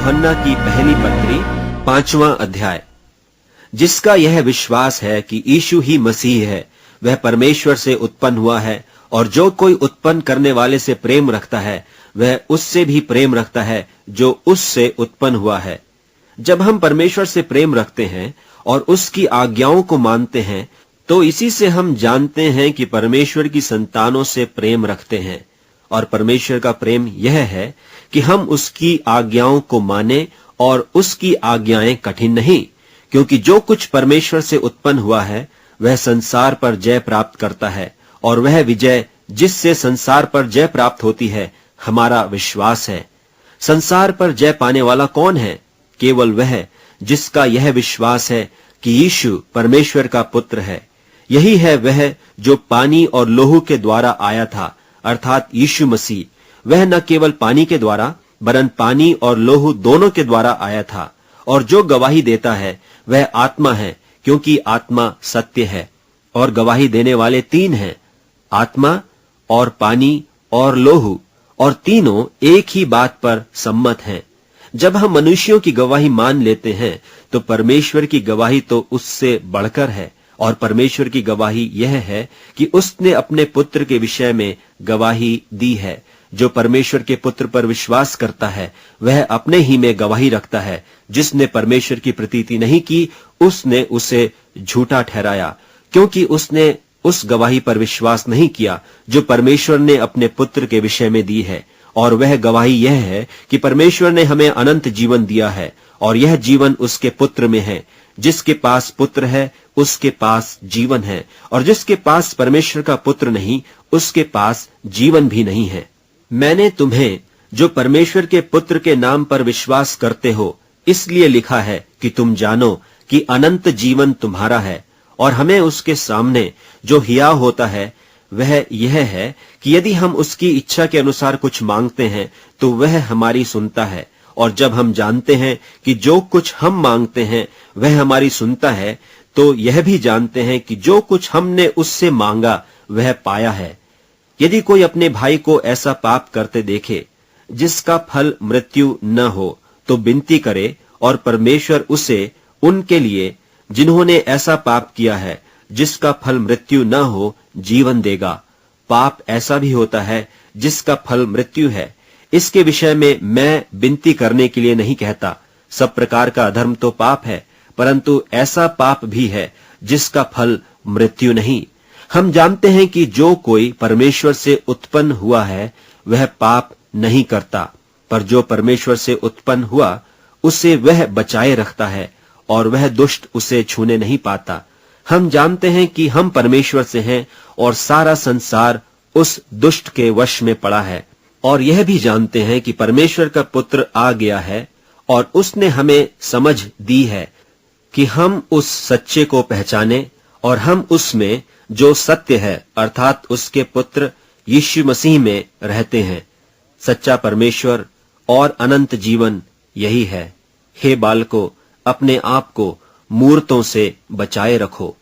यूहन्ना की पहली पत्री 5वां अध्याय। जिसका यह विश्वास है कि यीशु ही मसीह है, वह परमेश्वर से उत्पन्न हुआ है, और जो कोई उत्पन्न करने वाले से प्रेम रखता है वह उससे भी प्रेम रखता है जो उससे उत्पन्न हुआ है। जब हम परमेश्वर से प्रेम रखते हैं और उसकी आज्ञाओं को मानते हैं तो इसी से हम जानते हैं कि परमेश्वर की संतानों से प्रेम रखते हैं। और परमेश्वर का प्रेम यह है कि हम उसकी आज्ञाओं को माने, और उसकी आज्ञाएं कठिन नहीं, क्योंकि जो कुछ परमेश्वर से उत्पन्न हुआ है वह संसार पर जय प्राप्त करता है, और वह विजय जिससे संसार पर जय प्राप्त होती है हमारा विश्वास है। संसार पर जय पाने वाला कौन है? केवल वह जिसका यह विश्वास है कि यीशु परमेश्वर का पुत्र है। यही है वह जो पानी और लोहू के द्वारा आया था, अर्थात यीशु मसीह। वह न केवल पानी के द्वारा वरन पानी और लोहू दोनों के द्वारा आया था। और जो गवाही देता है वह आत्मा है, क्योंकि आत्मा सत्य है। और गवाही देने वाले तीन हैं, आत्मा और पानी और लोहू, और तीनों एक ही बात पर सम्मत हैं। जब हम मनुष्यों की गवाही मान लेते हैं तो परमेश्वर की गवाही तो उससे बढ़कर है। और परमेश्वर की गवाही यह है कि उसने अपने पुत्र के विषय में गवाही दी है। जो परमेश्वर के पुत्र पर विश्वास करता है वह अपने ही में गवाही रखता है। जिसने परमेश्वर की प्रतीति नहीं की उसने उसे झूठा ठहराया, क्योंकि उसने उस गवाही पर विश्वास नहीं किया जो परमेश्वर ने अपने पुत्र के विषय में दी है। और वह गवाही यह है कि परमेश्वर ने हमें अनंत जीवन दिया है, और यह जीवन उसके पुत्र में है। जिसके पास पुत्र है उसके पास जीवन है, और जिसके पास परमेश्वर का पुत्र नहीं उसके पास जीवन भी नहीं है। मैंने तुम्हें जो परमेश्वर के पुत्र के नाम पर विश्वास करते हो इसलिए लिखा है कि तुम जानो कि अनंत जीवन तुम्हारा है। और हमें उसके सामने जो हियाव होता है वह यह है कि यदि हम उसकी इच्छा के अनुसार कुछ मांगते हैं तो वह हमारी सुनता है। और जब हम जानते हैं कि जो कुछ हम मांगते हैं वह हमारी सुनता है, तो यह भी जानते हैं कि जो कुछ हमने उससे मांगा वह पाया है। यदि कोई अपने भाई को ऐसा पाप करते देखे जिसका फल मृत्यु न हो तो विनती करे, और परमेश्वर उसे उनके लिए जिन्होंने ऐसा पाप किया है जिसका फल मृत्यु न हो जीवन देगा। पाप ऐसा भी होता है जिसका फल मृत्यु है। इसके विषय में मैं विनती करने के लिए नहीं कहता। सब प्रकार का अधर्म तो पाप है, परंतु ऐसा पाप भी है जिसका फल मृत्यु नहीं। हम जानते हैं कि जो कोई परमेश्वर से उत्पन्न हुआ है वह पाप नहीं करता, पर जो परमेश्वर से उत्पन्न हुआ उसे वह बचाए रखता है, और वह दुष्ट उसे छूने नहीं पाता। हम जानते हैं कि हम परमेश्वर से हैं, और सारा संसार उस दुष्ट के वश में पड़ा है। और यह भी जानते हैं कि परमेश्वर का पुत्र आ गया है, और उसने हमें समझ दी है कि हम उस सच्चे को पहचाने, और हम उसमें जो सत्य है अर्थात उसके पुत्र यीशु मसीह में रहते हैं। सच्चा परमेश्वर और अनंत जीवन यही है। हे बालकों, अपने आप को मूर्तों से बचाए रखो।